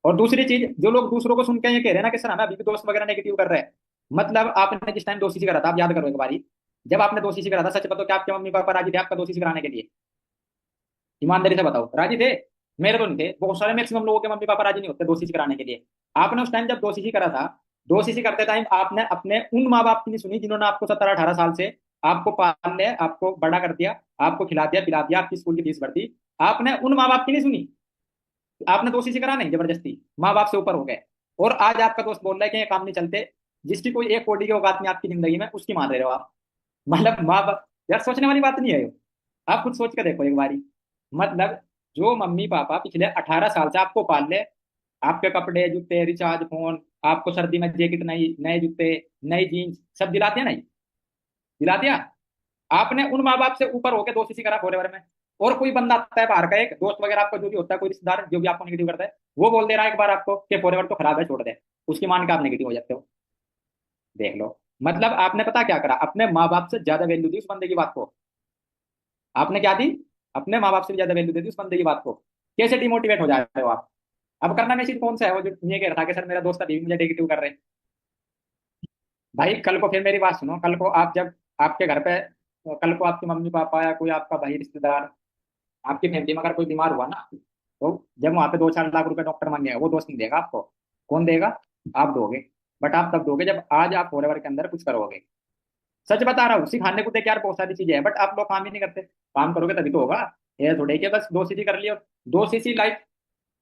और दूसरी चीज, जो लोग दूसरों को सुन के ये कह रहे हैं ना कि सर हमें अभी भी दोस्त वगैरह नेगेटिव कर रहे हैं, मतलब आपने जिस टाइम 2 CC करा था, आप याद करो एक बारी, जब आपने 2 CC करा था, सच बताओ क्या आपके मम्मी पापा राजी थे आपका 2 CC कराने के लिए? ईमानदारी से बताओ, राजी थे? मेरे तो नहीं थे, बहुत सारे मैक्सिमम लोगों के मम्मी पापा राजी नहीं होते 2 CC कराने के लिए। आपने उस टाइम जब 2 CC करा था, 2 CC करते टाइम आपने अपने उन माँ बाप की नहीं सुनी जिन्होंने आपको 17-18 साल से आपको पाल लिया, आपको बड़ा कर दिया, आपको खिला दिया पिला दिया, आपकी स्कूल की फीस भर दी। आपने उन माँ बाप की नहीं सुनी। आपने 2 CC करा नहीं, जबरदस्ती माँ बाप से ऊपर हो गए। और आज आपका दोस्त बोल रहा है कि ये काम नहीं चलते, जिसकी कोई एक कोडी की औकात नहीं आपकी जिंदगी में, उसकी मान रहे हो आप। मतलब माँ बाप, यार सोचने वाली बात नहीं है ये। आप खुद सोच कर देखो एक बारी। मतलब जो मम्मी पापा पिछले 18 साल से आपको पाल ले, आपके कपड़े जूते रिचार्ज फोन, आपको सर्दी में जैकेट, नई नए जूते, नई जीन्स सब दिलाते हैं नहीं? दिला दिया। आपने उन माँ बाप से ऊपर होकर 2 सीसी करा फॉरएवर में, और कोई बंदा आता है बाहर का, एक दोस्त वगैरह आपका जो भी होता है, कोई रिश्तेदार जो भी आपको नेगेटिव करता है, वो बोल दे रहा है एक बार आपको कि फॉरएवर तो खराब है, छोड़ दे, उसकी मान के आप नेगेटिव हो जाते हो। देख लो, मतलब आपने पता क्या करा, अपने माँ बाप से ज्यादा वैल्यू दी उस बंदे की बात को। आपने क्या दी, अपने माँ बाप से भी ज्यादा वैल्यू दे दी उस बंदे की बात को। कैसे डिमोटिवेट हो जा रहे हो आप। अब करना मैसेज कौन सा है, वो जो ये कह रहा था कि सर मेरा दोस्त अभी भी मुझे नेगेटिव कर रहे हैं। भाई कल को फिर मेरी बात सुनो, कल को आप जब आपके घर पे, कल को आपके मम्मी पापा या कोई आपका भाई रिश्तेदार, आपकी फैमिली में अगर कोई बीमार हुआ ना, तो जब वहां पे 2-4 लाख रुपए डॉक्टर मांगेगा, वो दोस्त नहीं देगा आपको। कौन देगा, आप दोगे। बट आप तब दोगे जब आज आप फॉरएवर के अंदर कुछ करोगे। सच बता रहा हूँ, सिखाने को तो यार बहुत सारी चीजें हैं, बट आप लोग काम ही नहीं करते। काम करोगे तभी तो होगा। ये थोड़े कि बस 2 सीसी कर लियो। 2 सीसी लाइक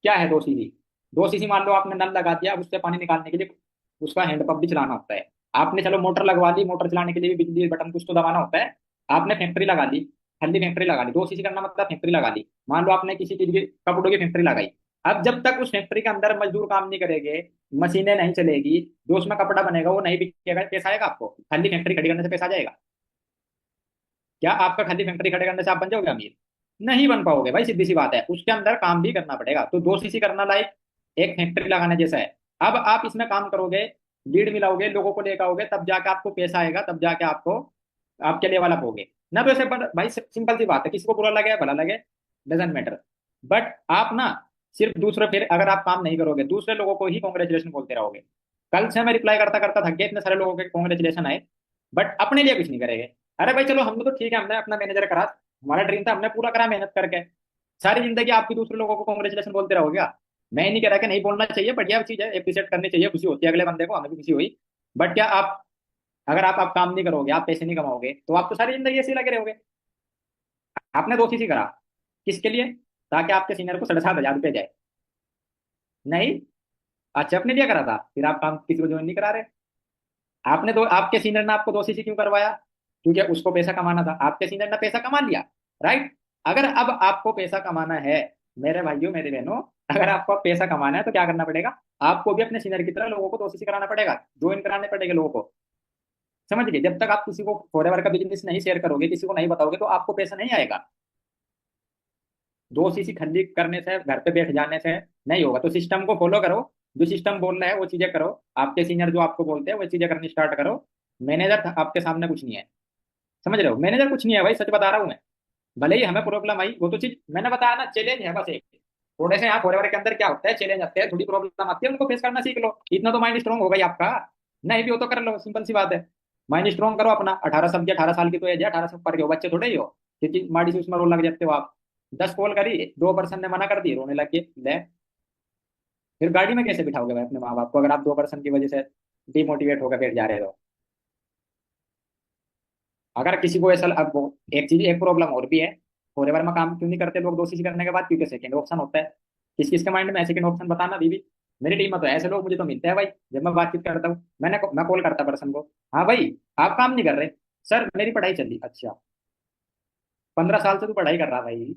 क्या है 2 सीसी। 2 सीसी मान लो आपने नल लगा दिया, अब उससे पानी निकालने के लिए उसका हैंडपंप भी चलाना होता है। आपने चलो मोटर लगवा ली, मोटर चलाने के लिए भी बिजली बटन कुछ तो दबाना होता है। आपने फैक्ट्री लगा ली, ठंडी फैक्ट्री लगा ली, 2 सीसी करना मतलब फैक्ट्री लगा ली। मान लो आपने किसी चीज की कपड़ों की फैक्ट्री लगाई। अब जब तक उस फैक्ट्री के अंदर मजदूर काम नहीं करेंगे, मशीनें नहीं चलेगी, जो उसमें कपड़ा बनेगा वो नहीं बिकेगा, पैसा आएगा आपको, खाली फैक्ट्री खड़ी करने से पैसा आ जाएगा। क्या आपका खाली फैक्ट्री खड़े करने से आप बन जाओगे अमीर? नहीं बन पाओगे भाई, सीधी सी बात है, उसके अंदर काम भी करना पड़ेगा। तो 2 सीसी करना लाइक एक फैक्ट्री लगाने जैसा है। अब आप इसमें काम करोगे, लीड मिलाओगे, लोगों को लेकर आओगे, तब जाके आपको पैसा आएगा, तब जाके आपको आपके लेवल अप होगे। ना तो ऐसे भाई सिंपल सी बात है, किसी को बुरा लगे भला लगे, डजेंट मैटर। बट आप ना सिर्फ दूसरे, फिर अगर आप काम नहीं करोगे दूसरे लोगों को ही कॉन्ग्रेचुलेशन बोलते रहोगे। कल से मैं रिप्लाई करता करता थक गया, इतने सारे लोगों के कॉन्ग्रेचुलेशन आए, बट अपने लिए कुछ नहीं करेंगे। अरे भाई चलो, हम तो ठीक है, हमने अपना मैनेजर करा, हमारा ड्रीम था, हमने पूरा करा मेहनत करके। सारी जिंदगी आप भी दूसरे लोगों को कॉन्ग्रेचुलेशन बोलते रहोगे क्या? मैं ही नहीं कह रहा कि नहीं बोलना चाहिए, बढ़िया चीज है, अप्रिशिएट करनी चाहिए, खुशी होती है अगले बंदे को, हमें भी खुशी हुई। बट क्या आप, अगर आप काम नहीं करोगे, आप पैसे नहीं कमाओगे, तो आप तो सारी जिंदगी ऐसे ही लगे रहोगे। आपने 2 चीज ही करा, किसके लिए? ताकि आपके सीनियर को 7,500 रुपये जाए। नहीं, अच्छा अपने लिए करा था, फिर आप काम किसी को ज्वाइन नहीं करा रहे। आपने दो, आपके सीनियर ने आपको 2 सीसी क्यों करवाया? क्योंकि उसको पैसा कमाना था, आपके सीनियर ने पैसा कमा लिया। राइट। अगर अब आपको पैसा कमाना है, मेरे भाइयों मेरे बहनों, अगर आपको अब पैसा कमाना है तो क्या करना पड़ेगा? आपको भी अपने सीनियर की तरह लोगों को 2 सीसी कराना पड़ेगा, ज्वाइन कराने पड़ेंगे लोगों को। समझ गए? जब तक आप किसी को फॉरएवर का बिजनेस नहीं शेयर करोगे, किसी को नहीं बताओगे, तो आपको पैसा नहीं आएगा। 2 सीसी खरीदी करने से, घर पे बैठ जाने से नहीं होगा। तो सिस्टम को फॉलो करो, जो सिस्टम बोल रहा है वो चीजें करो। आपके सीनियर जो आपको बोलते हैं वो चीजें करनी स्टार्ट करो। मैनेजर आपके सामने कुछ नहीं है। समझ रहे हो? मैनेजर कुछ नहीं है भाई, सच बता रहा हूँ मैं। भले ही हमें प्रॉब्लम आई, वो तो चीज मैंने बताया ना, चैलेंज है बस एक। थोड़े से यहाँ फॉरएवर के अंदर क्या होता है, चैलेंज आते हैं, थोड़ी प्रॉब्लम आती है, उनको फेस करना सीख लो। इतना तो माइंड स्ट्रॉन्ग होगा ही आपका। नहीं भी हो तो कर लो, सिंपल सी बात है। माइंड स्ट्रॉन्ग करो अपना। 18 साल की तो एज है, 18 से ऊपर के हो, बच्चे थोड़े ही हो क्योंकि माड़ी से उसमें रोल लग जाते हो आप। 10 कॉल करी, 2% ने मना कर दी, रोने लग गए ले। फिर गाड़ी में कैसे बिठाओगे भाई अपने माँ बाप को, अगर आप 2% की वजह से डिमोटिवेट होकर बैठ जा रहे हो? अगर किसी को ऐसा, अब एक चीज, एक प्रॉब्लम और भी है। फॉरएवर में काम क्यों नहीं करते लोग 2 सीसी करने के बाद? क्योंकि सेकंड ऑप्शन होता है। किस किस के माइंड में है सेकंड ऑप्शन, बताना बीबी। मेरी टीम में तो ऐसे लोग मुझे तो मिलते हैं भाई, जब मैं बातचीत करता हूँ। मैं कॉल करता पर्सन को, हाँ भाई आप काम नहीं कर रहे? सर मेरी पढ़ाई चल रही। अच्छा, 15 साल से तू पढ़ाई कर रहा भाई।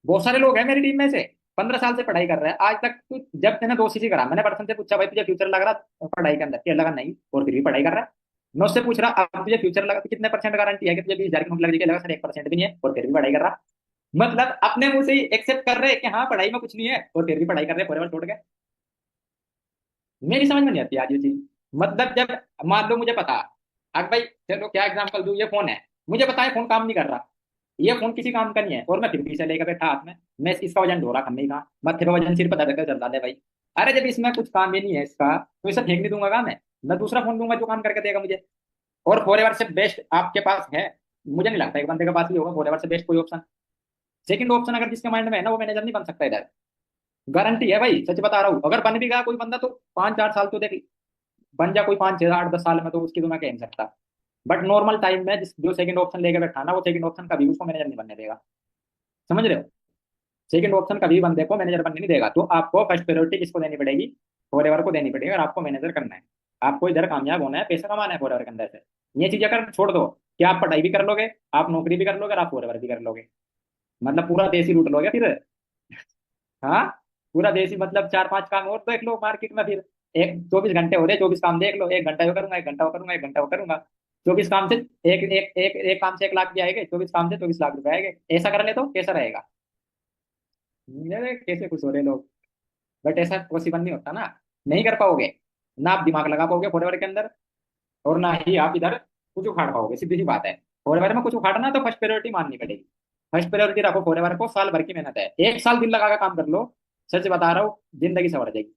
बहुत सारे लोग हैं मेरी टीम में से, 15 साल से पढ़ाई कर रहे हैं आज तक। तू जब तेने 2 सीसी करा, मैंने पर्सन से पूछा भाई तुझे फ्यूचर लग रहा पढ़ाई के अंदर? क्या लगा? नहीं, और फिर भी पढ़ाई कर रहा है। मैं उससे पूछ रहा अब तुझे फ्यूचर लगा तो कितने परसेंट गारंटी है कि तुझे 20,000 की नौकरी लग जाएगी? लगा सर 1% भी नहीं है, और फिर भी पढ़ाई कर रहा। मतलब अपने मुंह से ही एक्सेप्ट कर रहे हैं कि हाँ पढ़ाई में कुछ नहीं है, और फिर भी पढ़ाई कर रहे हैं, फॉरएवर छोड़ के। मेरी समझ में नहीं आती आज ये चीज। मतलब जब मान लो मुझे पता, अब भाई चलो क्या एग्जांपल दूं, ये फोन है, मुझे पता है फोन काम नहीं कर रहा, ये फोन किसी काम का नहीं है, और मैं फिर भी इसे लेकर बैठा हाथ में। मैं इसका वजन ढो रहा, खम्मे का मत्थे पे वजन, सिर पर दर्द कर चलता है भाई। अरे जब इसमें कुछ काम ही नहीं है इसका, तो इसे फेंक नहीं दूंगा का मैं दूसरा फोन दूंगा जो काम करके देगा मुझे। और फॉरएवर से बेस्ट आपके पास है? मुझे नहीं लगता एक बंदे के पास भी होगा फॉरएवर से बेस्ट कोई ऑप्शन। सेकंड ऑप्शन अगर जिसके माइंड में है ना, वो मैनेजर नहीं बन सकता इधर। गारंटी है भाई, सच बता रहा हूँ। अगर बन भी गया कोई बंदा तो 5-4 साल तो देख, बन जा कोई 5-6-8-10 साल में, तो उसकी तो मैं कह नहीं सकता। बट नॉर्मल टाइम में जिस जो सेकंड ऑप्शन लेके बैठा ना, वो सेकंड ऑप्शन कभी उसको मैनेजर नहीं बनने देगा। समझ रहे हो? सेकंड ऑप्शन कभी बंदे को मैनेजर बनने नहीं देगा। तो आपको फर्स्ट प्रायोरिटी किसको देनी पड़ेगी? फॉरएवर को देनी पड़ेगी, और आपको मैनेजर करना है। आपको इधर कामयाब होना है, पैसा कमाना है फॉरएवर के अंदर से। ये चीजें अगर छोड़ दो, कि आप पढ़ाई भी कर लोगे, आप नौकरी भी कर लोगे, और आप फॉरएवर भी कर लोगे, मतलब पूरा देसी रूट लोगे फिर। हाँ, पूरा देसी, मतलब 4-5 काम और देख लो मार्केट में फिर। एक 24 घंटे हो रहे, 24 काम देख लो, 1 घंटा वो करूंगा, 1 घंटा वो करूंगा, 1 घंटा वो करूंगा। 24 काम से एक काम से 1 लाख भी आएंगे, 24 काम से 24 लाख रुपए आएंगे। ऐसा कर ले तो कैसा रहेगा? ये कैसे खुश हो रहे लोग। बट ऐसा पॉसिबल नहीं होता ना, नहीं कर पाओगे। ना आप दिमाग लगा पाओगे फॉरएवर के अंदर, और ना ही आप इधर कुछ उखाड़ पाओगे, सीधी सी बात है। फॉरएवर में कुछ उखाड़ना तो फर्स्ट प्रायोरिटी माननी पड़ेगी। फर्स्ट प्रायोरिटी रखो फॉरएवर को, साल भर की मेहनत है, 1 साल दिल लगा के काम कर लो। सच बता रहा हूँ, जिंदगी संवर जाएगी।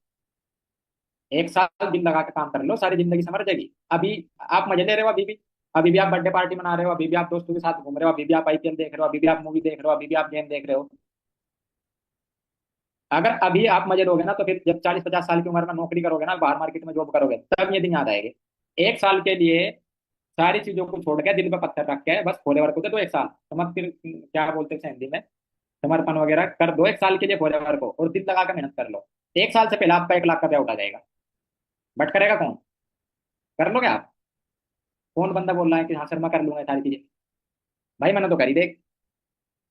1 साल दिल लगा के काम कर लो, सारी जिंदगी संवर जाएगी। अभी आप मजे ले रहे हो, अभी भी आप बर्थडे पार्टी मना रहे हो, अभी भी आप दोस्तों के साथ घूम रहे हो, अभी भी आप आईपीएल देख रहे हो, अभी भी आप मूवी देख रहे हो, अभी भी आप गेम देख रहे हो। अगर अभी आप मजे लोगे ना, तो फिर जब 40-50 साल की उम्र में नौकरी करोगे ना, बाहर मार्केट में जॉब करोगे, तब ये दिन याद आएंगे। 1 साल के लिए सारी चीजों को छोड़ के, दिल पे पत्थर रख के, बस फॉरएवर को दे दो 1 साल। समझ, क्या बोलते हैं हिंदी में, समर्पण वगैरह कर दो 1 साल के लिए फॉरएवर को, और दिल लगा के मेहनत कर लो। 1 साल से पहले आपका 1 लाख का ब्याह उठा जाएगा। बट करेगा कौन? कर लोगे आप? कौन बंदा बोल रहा है कि हाँ सर मैं कर लूंगा ये सारी चीजें? भाई मैंने तो करी देख।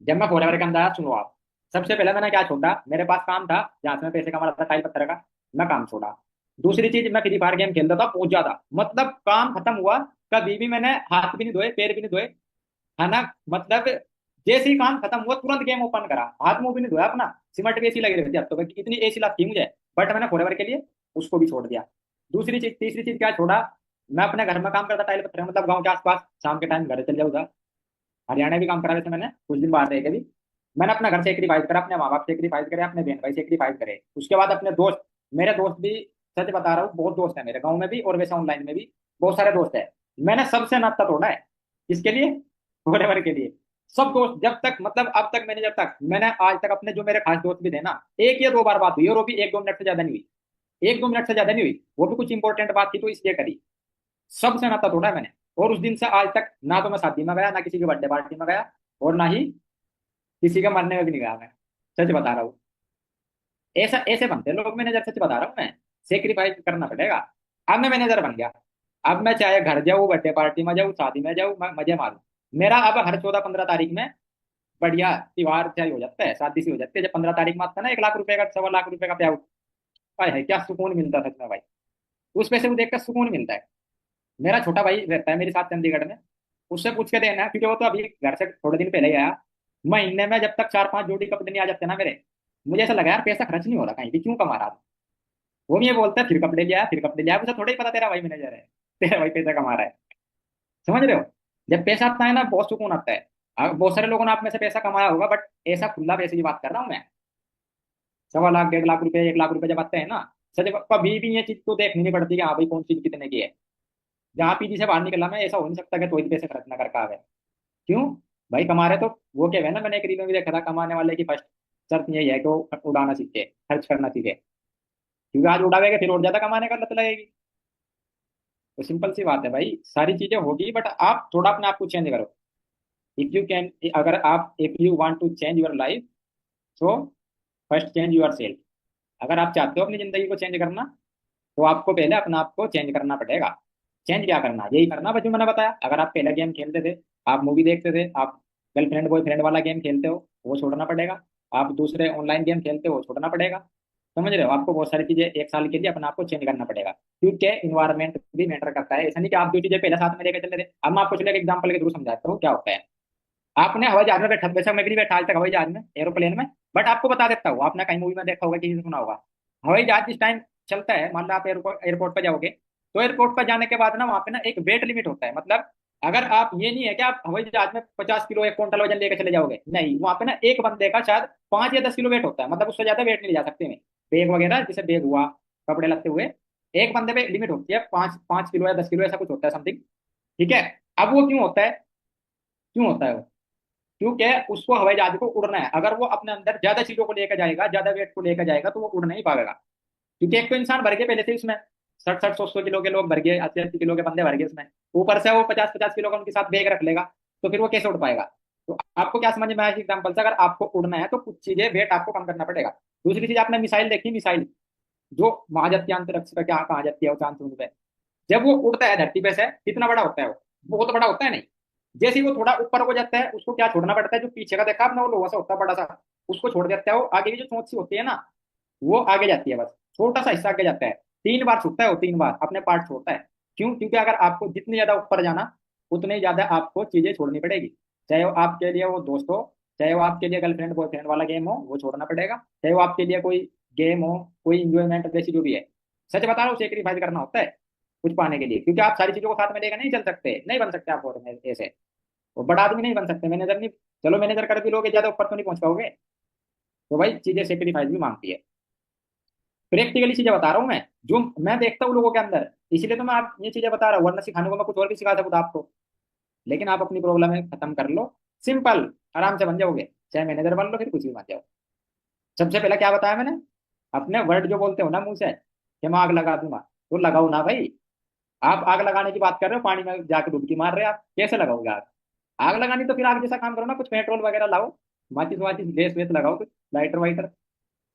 जब मैं फॉरएवर के अंदर आया, सुनो आप, सबसे पहले मैंने क्या छोड़ा, मेरे पास काम था जहां से मैं पैसे कमा रहा था, टाइल पत्थर का। मैं काम छोड़ा। दूसरी चीज, मैं फ्री फायर गेम खेलता था बहुत ज्यादा, मतलब काम खत्म हुआ, कभी भी मैंने हाथ भी नहीं धोए, पैर भी नहीं धोए, है ना। मतलब जैसे ही काम खत्म हुआ, तुरंत गेम ओपन करा, हाथ मुंह भी नहीं धोया अपना। सिमट भी ऐसी लगी रहती है अब तो, इतनी एसी लगती मुझे। बट मैंने फॉरएवर के लिए उसको भी छोड़ दिया। दूसरी चीज, तीसरी चीज क्या छोड़ा, मैं अपने घर में काम करता टाइल पत्थर, मतलब गाँव के आसपास, शाम के टाइम घर चल जाऊंगा। हरियाणा भी काम करा वैसे मैंने कुछ दिन बाहर रह के भी। मैंने अपना घर सेक्रीफाइस करा, अपने माँ बाप सेक्रीफाइस करे, अपने बहन भाई सेक्रीफाइस करे, उसके बाद अपने दोस्त, मेरे दोस्त भी, सच बता रहा हूँ, बहुत दोस्त है मेरे गाँव में भी और वैसे ऑनलाइन में भी बहुत सारे दोस्त है। मैंने सबसे नाता तोड़ा है। किसके लिए? फॉरएवर के लिए। सब दोस्त, जब तक मतलब अब तक मैंने, जब तक मैंने आज तक अपने जो मेरे खास दोस्त भी थे ना, 1 या 2 बार बात हुई, और वो भी 1-2 मिनट से ज्यादा नहीं हुई। 1-2 मिनट से ज्यादा नहीं हुई, वो भी कुछ इंपॉर्टेंट बात थी तो इसलिए करी। सबसे नाता तोड़ा है मैंने। और उस दिन से आज तक ना तो मैं शादी में गया, ना किसी की बर्थडे पार्टी में गया, और ना ही किसी का मरने में भी नहीं गया मैं। सच बता रहा हूँ। ऐसा ऐसे बनते हैं लोग मैनेजर, सच बता रहा हूँ मैं। सेक्रीफाइस करना पड़ेगा। अब मैं मैनेजर बन गया। अब मैं चाहे घर जाऊँ, बर्थडे पार्टी में जाऊँ, शादी में जाऊँ, मैं मजे मारूं। मेरा अब हर 14-15 तारीख में बढ़िया त्योहार चाहे हो जाता है, शादी सी हो जाती है। जब 15 तारीख में आता है ना, 1 लाख रुपए का, 1.25 लाख रुपए का प्याऊ, अरे है क्या सुकून मिलता है सच में भाई। उस पैसे को देखकर सुकून मिलता है। मेरा छोटा भाई रहता है मेरे साथ चंडीगढ़ में, उससे पूछ के देना, क्योंकि वो तो अभी घर से थोड़े दिन पहले ही आया। महीने में जब तक 4-5 जोड़ी कपड़े नहीं आ जाते ना मेरे, मुझे ऐसा लगा यार पैसा खर्च नहीं हो रहा कहीं भी, क्यों कमा रहा था। वो भी ये बोलता है फिर कपड़े लिया, फिर कपड़े लिया, उसे थोड़ा ही पता तेरा भाई मैनेजर है, तेरा भाई पैसा कमा रहा है। समझ रहे हो? जब पैसा आता है ना, बहुत सुकून आता है। बहुत सारे लोगों ने आप में से पैसा कमाया होगा, बट ऐसा खुला पैसे की बात कर रहा हूँ मैं। 1.25 लाख, 1.5 लाख रुपए, 1 लाख रुपए जब आते हैं ना, सच कभी भी ये चीज तो देखनी नहीं पड़ती कि हाँ भाई कौन चीज कितने की है। जहाँ पीजी से बाहर निकला मैं, ऐसा हो नहीं सकता कि तो ही पैसे खर्च ना कर का आवे। क्यों? भाई कमा रहे तो, वो क्या है ना, मैंने एक रील में भी देखा था, कमाने वाले की फर्स्ट शर्त यही है कि वो उड़ाना सीखे, खर्च करना सीखे। क्योंकि आज उड़ावेगा फिर और ज्यादा कमाने का लत लगेगी। तो सिंपल सी बात है भाई, सारी चीजें होगी, बट आप थोड़ा अपने आप को चेंज करो। इफ यू कैन, अगर आप, if you want to change your life, so first change yourself. अगर आप चाहते हो अपनी जिंदगी को चेंज करना, तो आपको पहले अपने आप को चेंज करना पड़ेगा। चेंज क्या करना, यही करना बस जो मैंने बताया। अगर आप पहले गेम खेलते थे, आप मूवी देखते थे, आप गर्लफ्रेंड बॉयफ्रेंड वाला गेम खेलते हो, वो छोड़ना पड़ेगा। आप दूसरे ऑनलाइन गेम खेलते हो, वो छोड़ना पड़ेगा। समझ रहे हो? आपको बहुत सारी चीजें 1 साल के लिए अपने आप को चेंज करना पड़ेगा, क्योंकि इन्वायरमेंट भी मैटर करता है। ऐसा नहीं कि आप जो चीजें पहले साथ में लेकर चल रहे थे। अब मैं आपको चलो एक एग्जाम्पल के थ्रू समझाता हूँ क्या होता है। आपने हवाई जहाज में बैठा, वैसे मैं भी नहीं बैठा आज तक हवाई जहाज में, एरोप्लेन में, बट आपको बता देता हूँ, आपने कहीं मूवी में देखा होगा, किसी से सुना होगा। हवाई जहाज जिस टाइम चलता है, मान लो आप एयरपोर्ट एयरपोर्ट पर जाओगे, तो एयरपोर्ट पर जाने के बाद ना, वहाँ पे ना एक वेट लिमिट होता है। मतलब अगर आप, ये नहीं है कि आप हवाई जहाज में 50 किलो 1 क्विंटल वजन लेकर चले जाओगे, नहीं, वहाँ पे ना एक बंदे का शायद 5 या 10 किलो वेट होता है, मतलब उससे ज्यादा वेट नहीं ले जा सकते में। बैग वगैरह, जैसे बैग हुआ, कपड़े लगते हुए, एक बंदे पे लिमिट होती है, 5 5 किलो या 10 किलो, ऐसा कुछ होता है समथिंग। ठीक है। अब वो क्यों होता है? क्यों होता है वो? क्योंकि उसको हवाई जहाज को उड़ना है। अगर वो अपने अंदर ज्यादा चीजों को लेकर जाएगा, ज्यादा वेट को लेकर जाएगा, तो वो उड़ नहीं पाएगा। क्योंकि एक तो इंसान भर गए पहले से इसमें, 60-60 100-100 किलो के लोग भर गए, 80-80 किलो के बंदे भर गए इसमें, ऊपर से वो 50-50 किलो का उनके साथ बैग रख लेगा, तो फिर वो कैसे उड़ पाएगा? तो आपको क्या समझ में आया एग्जाम्पल से? अगर आपको उड़ना है तो कुछ चीजें, वेट आपको कम करना पड़ेगा। दूसरी चीज, आपने मिसाइल देखी, मिसाइल जो वहां जाती है अंतरिक्ष पे, क्या कहाँ जाती है वो, चांद पे, जब वो उड़ता है धरती पे से, कितना बड़ा होता है वो? बहुत बड़ा होता है नहीं? जैसे ही वो थोड़ा ऊपर हो जाता है, उसको क्या छोड़ना पड़ता है, जो पीछे का देखा आपने, वो लोहा सा होता है बड़ा सा, उसको छोड़ देता है। वो आगे की जो चोंच सी होती है ना, वो आगे जाती है, बस छोटा सा हिस्सा आगे जाता है। 3 बार छूटता है वो, 3 बार अपने पार्ट छोड़ता है। क्यों? क्योंकि अगर आपको जितनी ज्यादा ऊपर जाना, उतने ही ज्यादा आपको चीजें छोड़नी पड़ेगी। चाहे वो आपके लिए वो दोस्त हो, चाहे वो आपके लिए गर्लफ्रेंड बॉयफ्रेंड वाला गेम हो, वो छोड़ना पड़ेगा, चाहे वो आपके लिए कोई गेम हो, कोई इंजॉयमेंट जैसी जो भी है। सच बता रहा हूँ, सेक्रीफाइस करना होता है कुछ पाने के लिए, क्योंकि आप सारी चीजों को साथ में लेकर नहीं चल सकते, नहीं बन सकते आप, और ऐसे वो बड़ा आदमी नहीं बन सकते, मैनेजर नहीं। चलो मैनेजर कर भी लोगे, ज्यादा ऊपर तो नहीं पहुंच पाओगे। तो भाई चीजें सेक्रीफाइस भी मांगती है। प्रैक्टिकली चीजें बता रहा हूँ मैं, जो मैं देखता हूँ लोगों के अंदर, इसीलिए तो मैं आप ये चीजें बता रहा हूँ, वरना सिखाने को मैं कुछ और भी सिखा सकूँ आपको। लेकिन आप अपनी प्रॉब्लम है खत्म कर लो, सिंपल, आराम से बन जाओगे, चाहे मैनेजर बन लो, फिर कुछ भी बन जाओ। सबसे पहले क्या बताया मैंने, अपने वर्ड जो बोलते हो ना मुंह से कि मैं आग लगा दूंगा, तो लगाओ ना भाई। आप आग लगाने की बात कर रहे हो, पानी में जाके डुबकी मार रहे हो, आप कैसे लगाओगे आग? आग लगानी तो फिर आग जैसा काम करो ना, कुछ पेट्रोल वगैरह लाओ, माचिस वाचिस गैस वेस लगाओ, कुछ लाइटर वाइटर।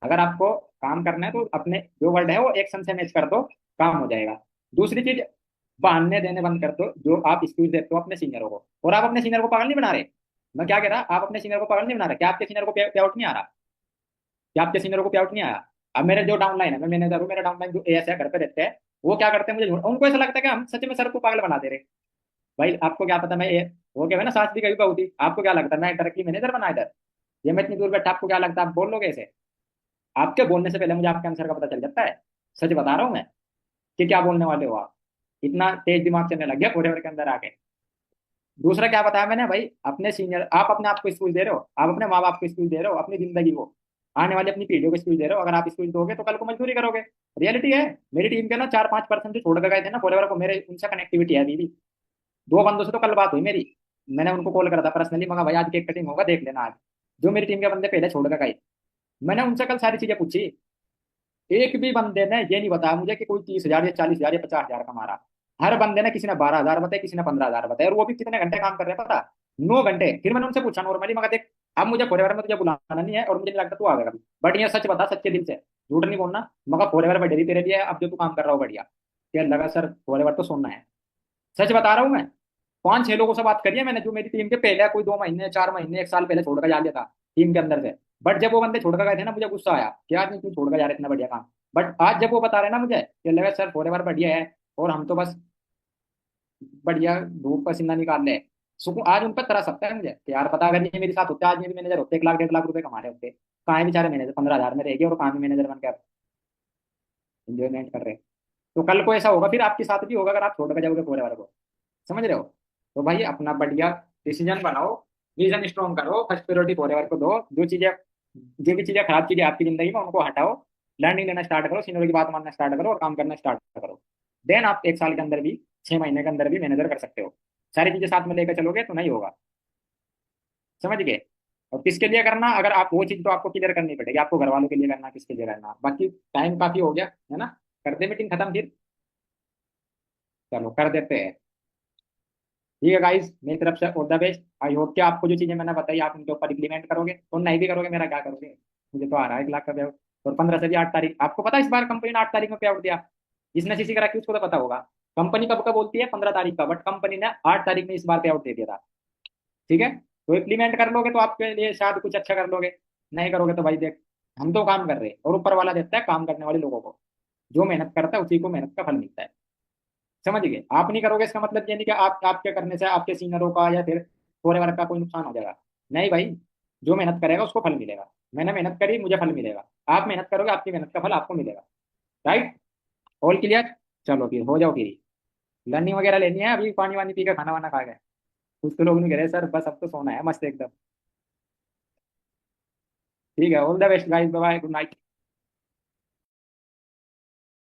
अगर आपको काम करना है तो अपने जो वर्ड है वो एक्शन से मैच कर दो, काम हो जाएगा। दूसरी चीज, बहाने देने बंद कर दो, जो आप एक्सक्यूज देते हो अपने सीनियरों को। और आप अपने सीनियर को पागल नहीं बना रहे, मैं क्या कह रहा, आप अपने सीनियर को पागल नहीं बना रहे, क्या आपके सीनियर को पे आउट नहीं आ रहा? क्या आपके सीनियर को पे आउट नहीं आया? अब मेरे जो डाउनलाइन है, मैं मैनेजर हूँ, मेरा डाउनलाइन जो एएस है घर पे रहते हैं, वो क्या करते हैं, मुझे उनको ऐसा लगता है कि हम सच में सर को पागल बना दे रहे। भाई आपको क्या पता, मैं वो क्या है ना, सास भी कभी बहू थी, आपको क्या लगता है मैं डायरेक्टली मैनेजर बना इधर? ये मैं इतनी दूर बैठा, आपको क्या लगता है आप बोल लोगे ऐसे? आपके बोलने से पहले मुझे आपके आंसर का पता चल जाता है। सच बता रहा हूँ मैं, कि क्या बोलने वाले हो आप। इतना तेज दिमाग चलने लग गया फॉरएवर के अंदर आके। दूसरा क्या बताया मैंने भाई, अपने सीनियर, आप अपने आप को स्कूल दे रहे हो, आप अपने माँ बाप को स्कूल दे रहे हो, अपनी जिंदगी को, आने वाली अपनी पीढ़ियों को स्कूल दे रहे हो। अगर आप स्कूल दोगे तो कल को मजदूरी करोगे। रियलिटी है। मेरी टीम के ना 4-5% जो छोड़ कर गए थे ना फॉरएवर को, मेरे उनसे कनेक्टिविटी है दीदी। 2 बंदों से तो कल बात हुई मेरी, मैंने उनको कॉल करा था पर्सनली, मगर भाई आज केक कटिंग होगा देख लेना आज। जो मेरी टीम के बंदे पहले छोड़ कर गए, मैंने उनसे कल सारी चीजें पूछी। एक भी बंदे ने ये नहीं बताया मुझे कि कोई 30,000 या 40,000 या 50,000 कमा रहा। हर बंदे ने, किसी ने 12,000 बताए, किसी ने 15,000 बताए, और वो भी कितने घंटे काम कर रहे हैं पता? 9 घंटे। फिर मैंने उनसे पूछा नॉर्मली, मगर देख, अब मुझे फॉरएवर में तुझे बुलाना नहीं है, और मुझे नहीं लगता तू आएगा कभी, बट ये सच बता सच्चे दिल से, झूठ नहीं बोलना। मगर फॉरएवर बढ़िया तेरे लिए, अब जो तू काम कर रहा हो बढ़िया। क्या लगा सर, फॉरएवर तो सुनना है। सच बता रहा हूँ मैं, 5-6 लोगों से बात करी है मैंने, जो मेरी टीम के पहले कोई 2 महीने 4 महीने 1 साल पहले छोड़कर जा लिया था टीम के अंदर से। बट जब वो बंदे छोड़कर गए थे ना, मुझे गुस्सा आया कि यार नहीं, तू छोड़कर जा रहे इतना बढ़िया काम। बट आज जब वो बता रहे हैं ना मुझे, कि लगा सर फॉरएवर बढ़िया है, और हम तो बस बढ़िया धूप पसीना निकाल ले, सुकून, आज उन पर तरस सकता है मुझे कि यार पता, अगर ये मेरे साथ होते, आज मेरे मैनेजर होते, 1 लाख 1.5 लाख रुपए कमा रहे होते। कहाँ है बेचारे मैनेजर, 15,000 में रहेगी, और कहाँ भी मैनेजर बनकर इंजॉयमेंट कर रहे हैं। तो कल को ऐसा होगा, फिर आपके साथ भी होगा, अगर आप छोड़कर जाओगे फॉरएवर को। समझ रहे हो? तो भाई अपना बढ़िया डिसीजन बनाओ, विजन स्ट्रॉन्ग करो, फर्स्ट प्रायोरिटी फॉरएवर को दो। जो भी चीजें खराब चीजें आपकी जिंदगी में, उनको हटाओ, लर्निंग लेना स्टार्ट करो, सीनियर की बात मानना स्टार्ट करो, और काम करना स्टार्ट करो। देन आप 1 साल के अंदर भी, 6 महीने के अंदर भी मैनेजर कर सकते हो। सारी चीजें साथ में लेकर चलोगे तो नहीं होगा। समझ गए? और किसके लिए करना, अगर आप वो चीज तो आपको क्लियर करनी पड़ेगी, आपको घर वालों के लिए करना, किसके लिए करना। बाकी टाइम काफी हो गया है ना, करते मीटिंग खत्म फिर, चलो कर देते हैं। ठीक है गाइस, मेरी तरफ से all the best. I hope कि आपको जो चीजें मैंने बताई आप उनके ऊपर इम्प्लीमेंट करोगे, और नहीं भी करोगे मेरा क्या करोगे? मुझे तो आ रहा है 1 लाख का पे आउट। और 15 से भी 8 तारीख, आपको पता है इस बार कंपनी ने 8 तारीख में पे आउट दिया। जिसने सीसी करा की उसको तो पता होगा। कंपनी कब का बोलती है, 15 तारीख का, बट कंपनी ने 8 तारीख में इस बार पे आउट दे दिया था। ठीक है, तो इम्प्लीमेंट कर लोगे तो आपके लिए शायद कुछ अच्छा कर लोगे, नहीं करोगे तो भाई देख, हम तो काम कर रहे हैं, और ऊपर वाला देता है काम करने वाले लोगों को। जो मेहनत करता है उसी को मेहनत का फल मिलता है। समझ गए? आप नहीं करोगे इसका मतलब ये नहीं कि आप, आपके करने से आपके सीनियरों का या फिर फॉरएवर का कोई नुकसान हो जाएगा। नहीं भाई, जो मेहनत करेगा उसको फल मिलेगा। मैंने मेहनत करी, मुझे फल मिलेगा। आप मेहनत करोगे, आपकी मेहनत का फल आपको मिलेगा। राइट? All clear? चलो फिर हो जाओ फिर, लर्निंग वगैरह लेनी है, अभी पानी वानी पी के खाना वाना खा गए। कुछ तो लोग नहीं कह रहे सर बस अब तो सोना है मस्त एकदम। ठीक है, all the best guys, bye bye, good night.